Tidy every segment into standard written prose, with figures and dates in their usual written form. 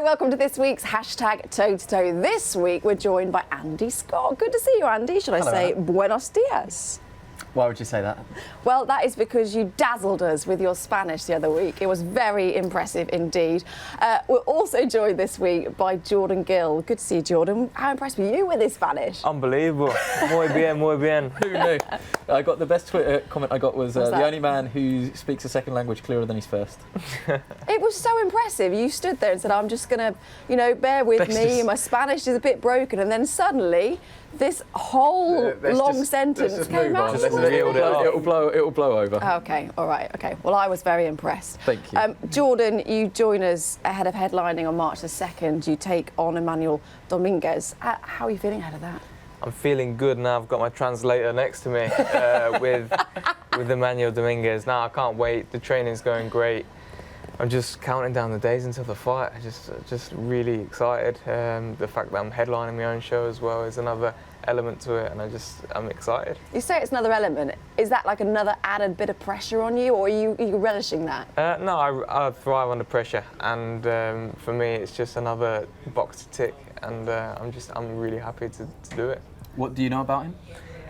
Hello, welcome to this week's hashtag Toe to Toe. This week we're joined by Andy Scott. Good to see you, Andy. Should I say buenos dias? Why would you say that? Well, that is because you dazzled us with your Spanish the other week. It was very impressive indeed. We're also joined this week by Jordan Gill. Good to see you, Jordan. How impressed were you with his Spanish? Unbelievable. Muy bien, muy bien. Who knew? I got the best Twitter comment I got was the only man who speaks a second language clearer than his first. It was so impressive. You stood there and said, I'm just going to, bear with me. My Spanish is a bit broken. And then suddenly this whole long sentence came out. It'll blow over. Okay, all right, okay. Well, I was very impressed. Thank you. Jordan, you join us ahead of headlining on March the 2nd. You take on Emmanuel Dominguez. How are you feeling ahead of that? I'm feeling good now. I've got my translator next to me with Emmanuel Dominguez. Now I can't wait. The training's going great. I'm just counting down the days until the fight. I'm just really excited. The fact that I'm headlining my own show as well is another element to it, and I'm excited. You say it's another element. Is that like another added bit of pressure on you, or are you relishing that? No, I thrive under pressure, and for me it's just another box to tick, and I'm really happy to do it. What do you know about him?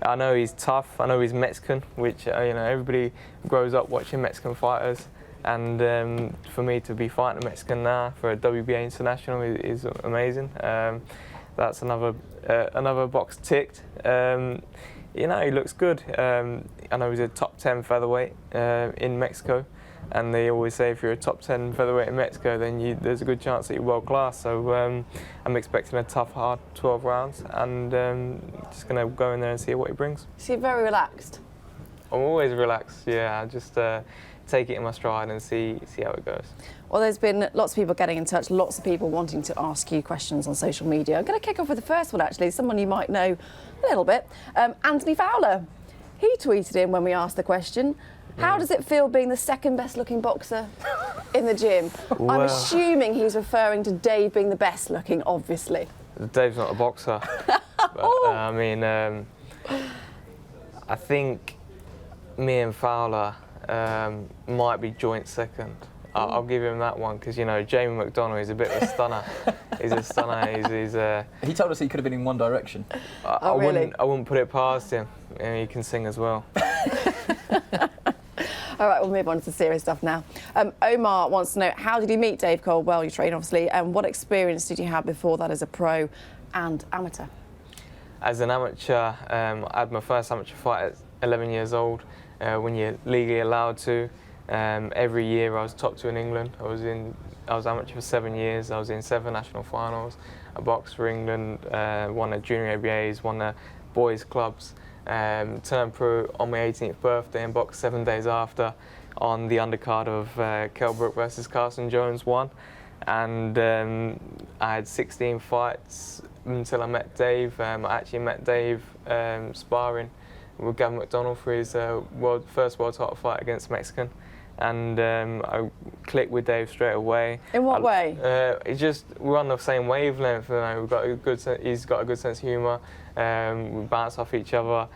I know he's tough. I know he's Mexican, which everybody grows up watching Mexican fighters. And for me to be fighting a Mexican now for a WBA international is amazing. That's another box ticked. He looks good. I know he's a top 10 featherweight in Mexico, and they always say if you're a top 10 featherweight in Mexico, then there's a good chance that you're world class. So I'm expecting a tough, hard 12 rounds, and just going to go in there and see what he brings. So you're very relaxed? I'm always relaxed. Yeah, I just take it in my stride and see how it goes. Well, there's been lots of people getting in touch, lots of people wanting to ask you questions on social media. I'm going to kick off with the first one, actually, someone you might know a little bit. Anthony Fowler. He tweeted in when we asked the question, how does it feel being the second best looking boxer in the gym? Well, I'm assuming he's referring to Dave being the best looking, obviously. Dave's not a boxer. But, I think me and Fowler might be joint second. I'll give him that one because Jamie McDonough is a bit of a stunner. He's a stunner. He told us he could have been in one direction. I wouldn't put it past him. He can sing as well. All right, we'll move on to serious stuff now. Omar wants to know, how did you meet Dave Coldwell? You train, obviously, and what experience did you have before that as a pro and amateur? As an amateur, I had my first amateur fight at 11 years old. When you're legally allowed to. Every year I was top 2 in England. I was amateur for 7 years. I was in 7 national finals. I boxed for England, won the junior ABAs, won the boys clubs. Turned pro on my 18th birthday and boxed 7 days after on the undercard of Kell Brook versus Carson Jones 1. And I had 16 fights until I met Dave. I actually met Dave sparring with Gavin McDonald for his first world title fight against Mexican, and I clicked with Dave straight away. In what way? We're on the same wavelength. We've got he's got a good sense of humour. We bounce off each other.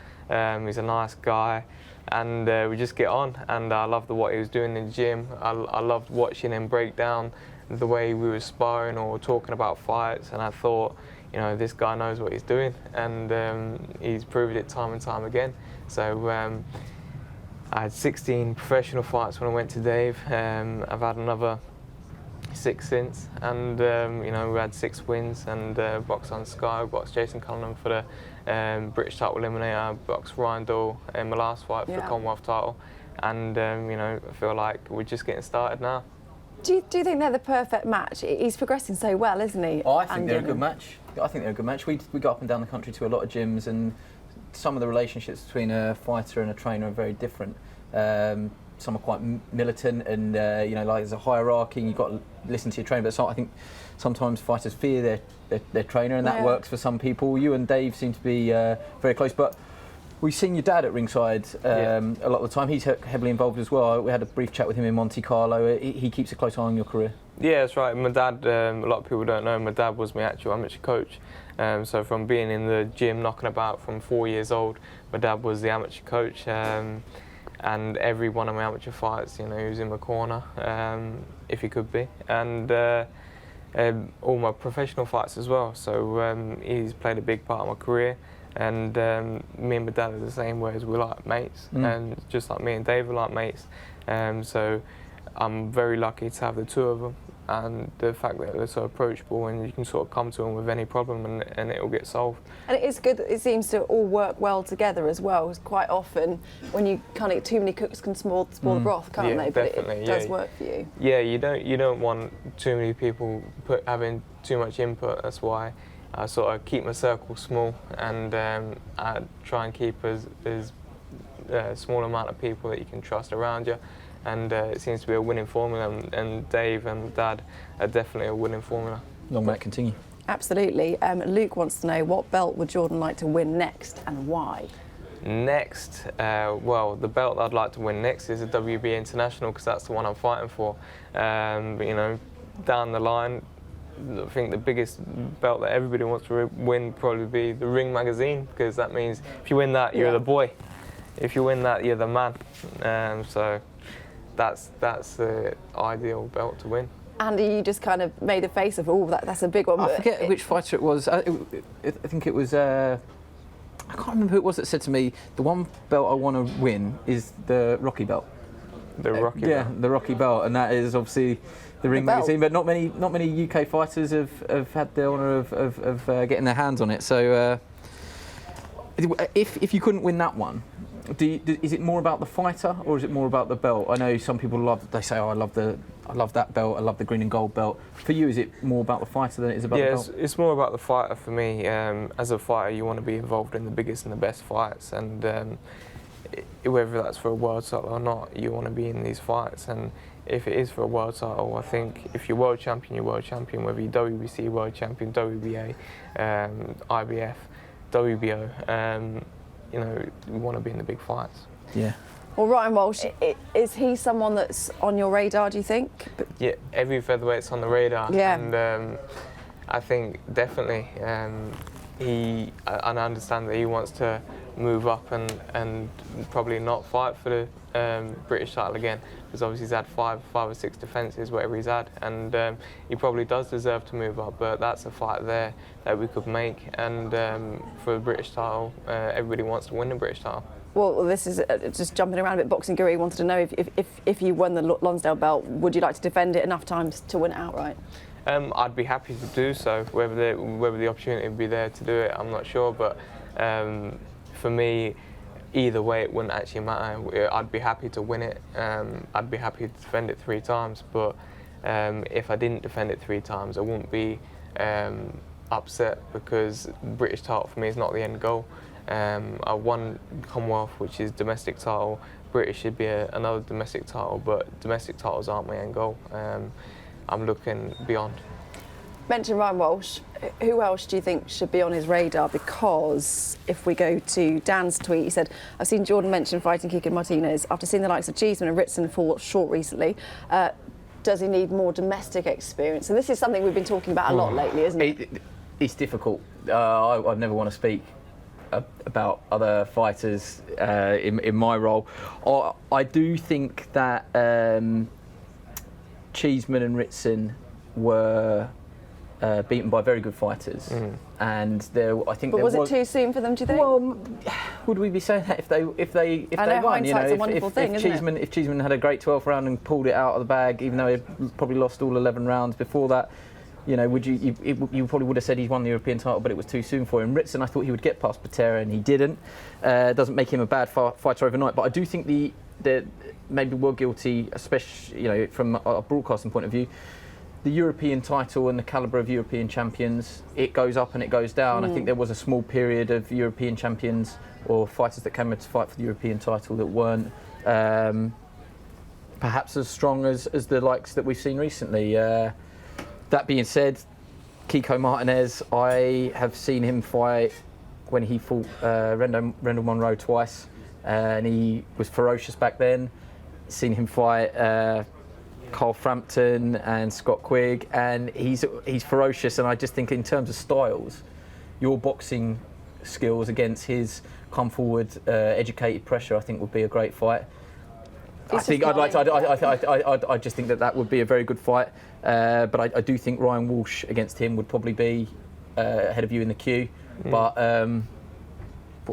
He's a nice guy, and we just get on. And I loved what he was doing in the gym. I loved watching him break down the way we were sparring or talking about fights, and I thought, this guy knows what he's doing, and he's proved it time and time again. So I had 16 professional fights when I went to Dave. I've had another 6 since, and we had 6 wins, and boxed on Sky, boxed Jason Cunningham for the British title eliminator, boxed Ryan Doyle in my last fight for the Commonwealth title, and I feel like we're just getting started now. Do you think they're the perfect match? He's progressing so well, isn't he? I think they're a good match. We go up and down the country to a lot of gyms, and some of the relationships between a fighter and a trainer are very different. Some are quite militant, and there's a hierarchy. You've got to listen to your trainer. But I think sometimes fighters fear their trainer, and that works for some people. You and Dave seem to be very close, but we've seen your dad at ringside a lot of the time. He's heavily involved as well. We had a brief chat with him in Monte Carlo. He keeps a close eye on your career. Yeah, that's right. My dad, a lot of people don't know, my dad was my actual amateur coach. So from being in the gym knocking about from 4 years old, my dad was the amateur coach. And every one of my amateur fights, he was in my corner, if he could be. And all my professional fights as well. So he's played a big part of my career. And me and my dad are the same, whereas we're like mates, and just like me and Dave are like mates. So I'm very lucky to have the two of them, and the fact that they're so approachable and you can sort of come to them with any problem and it will get solved. And it is good that it seems to all work well together as well, because quite often when you kind of, too many cooks can spoil the broth, can't they? But it does work for you. Yeah, you don't want too many people having too much input. That's why I sort of keep my circle small, and I try and keep as small amount of people that you can trust around you, and it seems to be a winning formula, and Dave and Dad are definitely a winning formula. Long may it continue. Absolutely. Luke wants to know, what belt would Jordan like to win next and why? Next, well, the belt I'd like to win next is a WBA International, because that's the one I'm fighting for. You know, down the line, I think the biggest belt that everybody wants to win would probably be the Ring magazine, because that means if you win that, you're the boy. If you win that, you're the man. So that's the ideal belt to win. Andy, you just kind of made a face of, oh, that's a big one. I forget which fighter it was. I think it was. I can't remember who it was that said to me, the one belt I want to win is the Rocky belt. The Rocky belt. Yeah, the Rocky belt, and that is obviously the Ring magazine. But not many UK fighters have had the honour of getting their hands on it. So if you couldn't win that one, is it more about the fighter or is it more about the belt? I know some people they say, oh, I love that belt, I love the green and gold belt. For you, is it more about the fighter than it is about the belt? Yeah, it's more about the fighter for me. As a fighter, you want to be involved in the biggest and the best fights, and whether that's for a world title or not, you want to be in these fights. And if it is for a world title, I think if you're world champion, you're world champion, whether you're WBC world champion, WBA, IBF, WBO, you know, you want to be in the big fights. Yeah. Well, Ryan Walsh, is he someone that's on your radar, do you think? Yeah, every featherweight's on the radar. Yeah. And I think definitely and I understand that he wants to move up and probably not fight for the British title again, because obviously he's had five or six defences, whatever he's had, and he probably does deserve to move up, but that's a fight there that we could make, and for the British title, everybody wants to win the British title. Well, this is just jumping around a bit. Boxing Guru wanted to know if you won the Lonsdale belt, would you like to defend it enough times to win it outright? I'd be happy to do so. Whether the opportunity would be there to do it, I'm not sure, but for me, either way, it wouldn't actually matter. I'd be happy to win it. I'd be happy to defend it 3 times, but if I didn't defend it 3 times, I wouldn't be upset, because British title for me is not the end goal. I won Commonwealth, which is domestic title. British should be another domestic title, but domestic titles aren't my end goal. I'm looking beyond. Mention Ryan Walsh. Who else do you think should be on his radar? Because if we go to Dan's tweet, he said, I've seen Jordan mention fighting Kiko Martinez. After seeing the likes of Cheeseman and Ritson fall short recently, does he need more domestic experience? And this is something we've been talking about a lot lately, isn't it? It's difficult. I'd never want to speak about other fighters in my role. I do think that Cheeseman and Ritson were beaten by very good fighters, and I think. But was it too soon for them, do you think? Well, would we be saying that if they won? You know, a wonderful thing, if Cheeseman had a great 12th round and pulled it out of the bag, even though he probably lost all 11 rounds before that, you know, you probably would have said he's won the European title, but it was too soon for him. Ritson, I thought he would get past Patera, and he didn't. Doesn't make him a bad fighter overnight, but I do think the maybe we're guilty, especially, you know, from a broadcasting point of view. The European title and the calibre of European champions, it goes up and it goes down. I think there was a small period of European champions or fighters that came in to fight for the European title that weren't perhaps as strong as the likes that we've seen recently. That being said, Kiko Martinez, I have seen him fight when he fought Rendell Monroe twice, and he was ferocious back then. Seen him fight Carl Frampton and Scott Quigg, and he's ferocious. And I just think in terms of styles, your boxing skills against his come forward, educated pressure, I think would be a great fight. I think I'd like to. I just think that would be a very good fight. But I do think Ryan Walsh against him would probably be ahead of you in the queue. But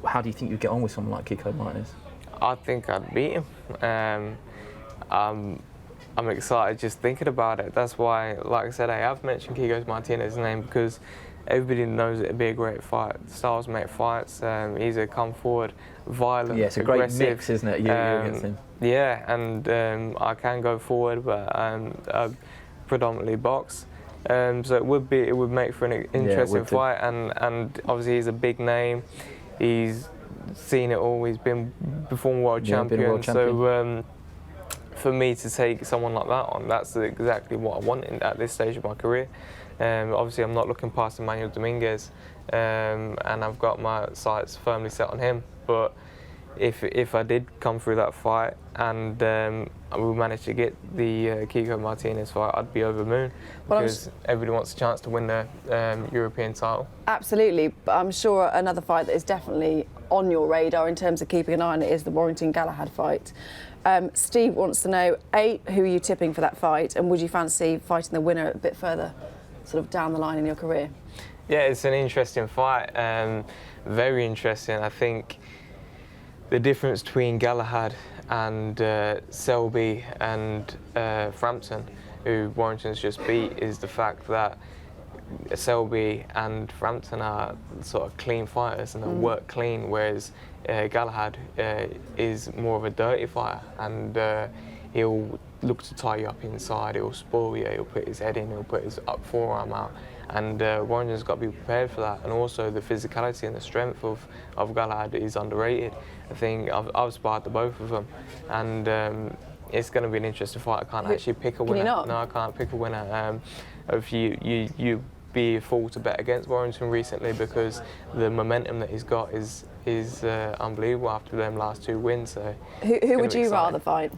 how do you think you'd get on with someone like Kiko Martinez? I think I'd beat him. I'm excited just thinking about it. That's why, like I said, I have mentioned Kiko Martinez's name because everybody knows it'd be a great fight. Styles make fights. He's a come forward, violent, it's a aggressive. Great mix, isn't it? You against him. Yeah, and I can go forward, but I predominantly box. So it would make for an interesting fight, and obviously he's a big name. He's seen it all. He's been former world champion. So for me to take someone like that on, that's exactly what I want at this stage of my career. Obviously, I'm not looking past Emmanuel Dominguez, and I've got my sights firmly set on him. But if I did come through that fight and we managed to get the Kiko Martinez fight, I'd be over the moon because everybody wants a chance to win the European title. Absolutely, but I'm sure another fight that is definitely on your radar in terms of keeping an eye on it is the Warrington Galahad fight. Steve wants to know, A, who are you tipping for that fight, and would you fancy fighting the winner a bit further sort of down the line in your career? Yeah, it's an interesting fight, very interesting. I think the difference between Galahad and Selby and Frampton, who Warrington's just beat, is the fact that Selby and Frampton are sort of clean fighters and they work clean, whereas Galahad is more of a dirty fighter, and he'll look to tie you up inside, he'll spoil you, he'll put his head in, he'll put his up forearm out, and Warrington's got to be prepared for that. And also the physicality and the strength of Galahad is underrated. I think I've sparred the both of them, and it's going to be an interesting fight. I can't actually pick a winner. Can you not? No, I can't pick a winner. If you be a fool to bet against Warrington recently because the momentum that he's got is unbelievable after them last 2 wins. So who would you rather fight?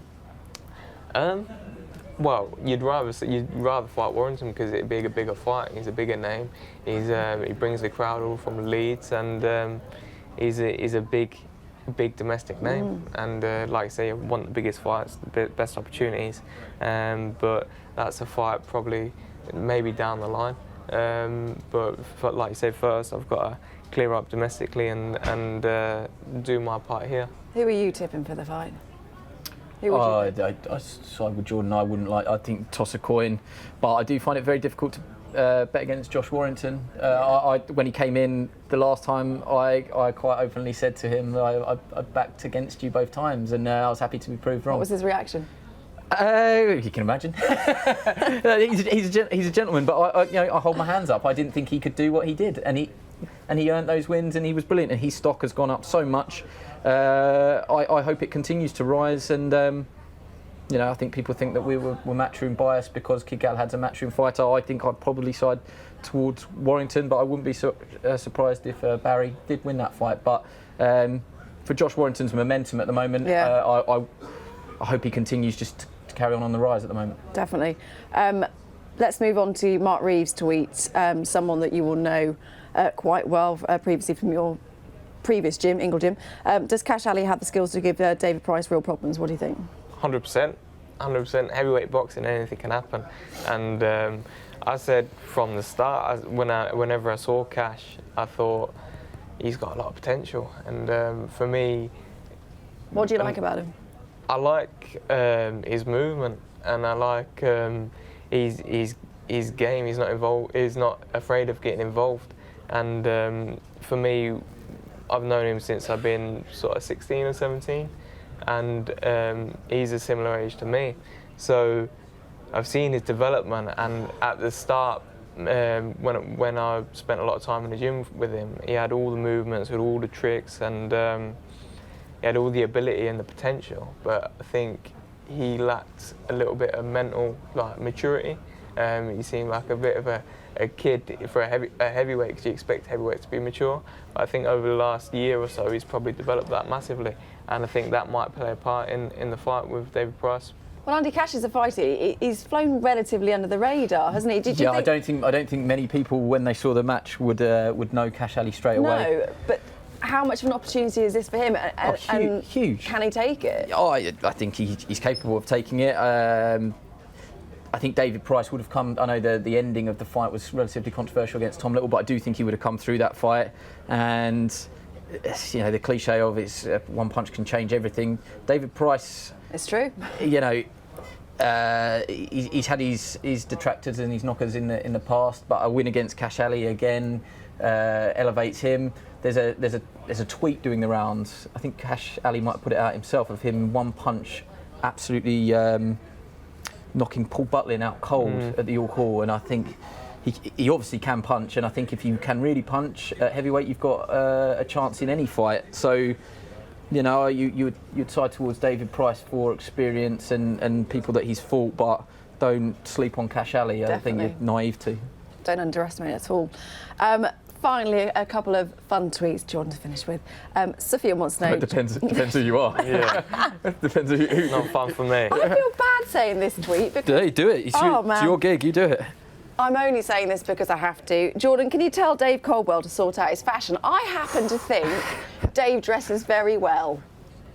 Well, you'd rather fight Warrington because it'd be a bigger fight. He's a bigger name. He brings the crowd all from Leeds, and he's a big domestic name. And like I say, I want the biggest fights, the best opportunities. But that's a fight probably maybe down the line. But like you say, first I've got to clear up domestically and do my part here. Who are you tipping for the fight? I side with Jordan. I think toss a coin, but I do find it very difficult to bet against Josh Warrington. When he came in the last time, I quite openly said to him that I backed against you both times, and I was happy to be proved wrong. What was his reaction? You can imagine. he's a gentleman, but I hold my hands up. I didn't think he could do what he did, and he earned those wins, and he was brilliant. And his stock has gone up so much. I hope it continues to rise, and I think people think that we're matchroom biased because Kid Galahad's a matchroom fighter. I think I'd probably side towards Warrington, but I wouldn't be surprised if Barry did win that fight. But for Josh Warrington's momentum at the moment, I hope he continues just to carry on the rise at the moment. Definitely. Let's move on to Mark Reeves' tweet, someone that you will know quite well previously from your previous gym, Ingle Gym. Does Cash Ali have the skills to give David Price real problems? What do you think? 100%. Heavyweight boxing, anything can happen. And I said from the start, whenever I saw Cash, I thought he's got a lot of potential. And for me, what do you like about him? I like his movement, and I like his game. He's not involved. He's not afraid of getting involved. And for me, I've known him since I've been sort of 16 or 17, and he's a similar age to me. So I've seen his development, and at the start, when I spent a lot of time in the gym with him, he had all the movements, had all the tricks, and he had all the ability and the potential. But I think he lacked a little bit of mental maturity. He seemed like a bit of a kid for a heavyweight, because you expect heavyweights to be mature. But I think over the last year or so, he's probably developed that massively, and I think that might play a part in the fight with David Price. Well, Andy Cash is a fighter. He's flown relatively under the radar, hasn't he? Did you think... I don't think many people, when they saw the match, would know Cash Ali straight away. No, but how much of an opportunity is this for him? And huge. Can he take it? Oh, I think he's capable of taking it. I think David Price would have come. I know the ending of the fight was relatively controversial against Tom Little, but I do think he would have come through that fight. And you know, the cliche of it's one punch can change everything. David Price. It's true. You know, he's had his detractors and his knockers in the past, but a win against Cash Ali again elevates him. There's a tweet doing the rounds. I think Cash Ali might put it out himself of him one punch, absolutely. Knocking Paul Butlin out cold at the York Hall, and I think he obviously can punch, and I think if you can really punch at heavyweight, you've got a chance in any fight. So, you know, you'd side towards David Price for experience and people that he's fought, but don't sleep on Cash Ali. I think you're naive to. Don't underestimate it at all. Finally, a couple of fun tweets, Jordan, to finish with. Sophia wants to know... It depends who you are. Yeah. It depends who. Not fun for me. I feel bad saying this tweet because... Do it. It's your gig, you do it. I'm only saying this because I have to. Jordan, can you tell Dave Coldwell to sort out his fashion? I happen to think Dave dresses very well.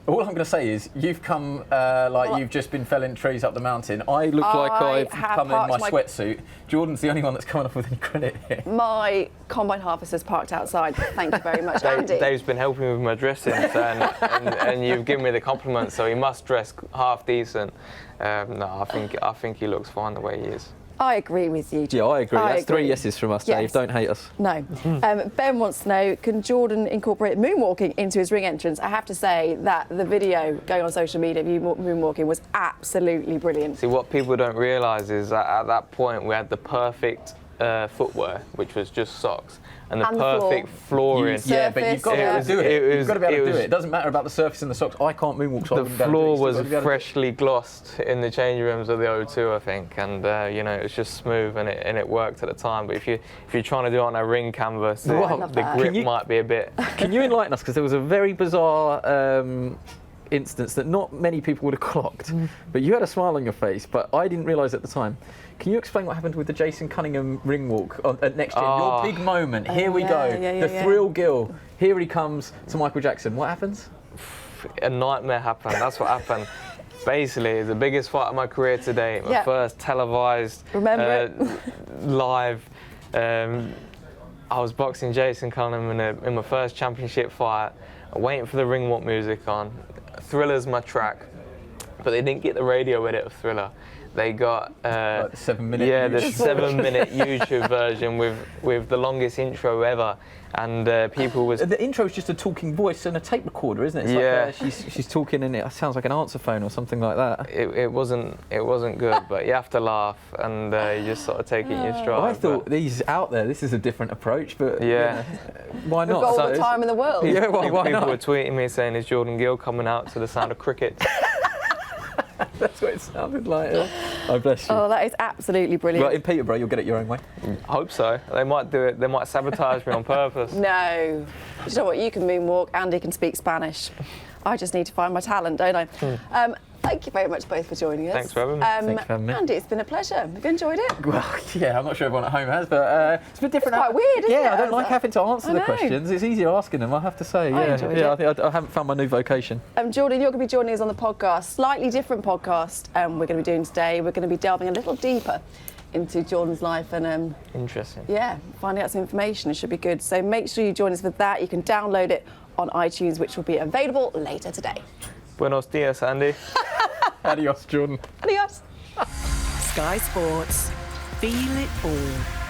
All I'm going to say is you've come like you've just been felling trees up the mountain. I look like I've come in my sweatsuit. Jordan's the only one that's coming off with any credit here. My combine harvester's parked outside. Thank you very much, Andy. Dave's been helping me with my dressing, and you've given me the compliment, so he must dress half decent. No, I think he looks fine the way he is. I agree with you. Yeah, I agree. That's 3 yeses from us, Dave. Yes. Don't hate us. No. Ben wants to know, can Jordan incorporate moonwalking into his ring entrance? I have to say that the video going on social media of you moonwalking was absolutely brilliant. See, what people don't realise is that at that point we had the perfect footwear, which was just socks, and the perfect flooring. Yeah, but you've got to be able to do it. You've got to be able to do it. It doesn't matter about the surface and the socks. I can't moonwalk, so the floor was freshly glossed in the change rooms of the O2, I think, and you know, it was just smooth and it worked at the time. But if you're trying to do it on a ring canvas, the grip might be a bit. Can you enlighten us? Because there was a very bizarre instance that not many people would have clocked, but you had a smile on your face, but I didn't realise at the time. Can you explain what happened with the Jason Cunningham ring walk at Next Gen? Your big moment. Here we go. The Thrill Gill. Here he comes to Michael Jackson. What happens? A nightmare happened. That's what happened. Basically, the biggest fight of my career today. My first televised, live. I was boxing Jason Cunningham in my first championship fight. Waiting for the ring walk music on. Thriller's my track, but they didn't get the radio edit of Thriller. They got like the 7-minute. Yeah, the 7-minute YouTube version with the longest intro ever, and people was. The intro is just a talking voice and a tape recorder, isn't it? It's like she's talking and it sounds like an answer phone or something like that. It wasn't good, but you have to laugh and you just sort of take it in your stride. Well, I thought these out there, this is a different approach, but why not? We've got all the time in the world. Yeah, why not? People were tweeting me saying, "Is Jordan Gill coming out to the sound of cricket?" That's what it sounded like. Oh, bless you. Oh, that is absolutely brilliant. Well, in Peterborough, you'll get it your own way. I hope so. They might do it. They might sabotage me on purpose. No. You know what? You can moonwalk. Andy can speak Spanish. I just need to find my talent, don't I? Thank you very much both for joining us. Thanks for having me. Thanks for having me. Andy, it's been a pleasure. Have you enjoyed it? Well, yeah, I'm not sure everyone at home has, but it's a bit different. It's quite weird, isn't it? Yeah, I don't like having to answer the questions. It's easier asking them, I have to say. I enjoyed it. I think I haven't found my new vocation. Jordan, you're going to be joining us on the podcast. Slightly different podcast we're going to be doing today. We're going to be delving a little deeper into Jordan's life and interesting. Yeah, finding out some information. It should be good. So make sure you join us for that. You can download it on iTunes, which will be available later today. Buenos dias, Andy. Adios, Jordan. Adios. Sky Sports. Feel it all.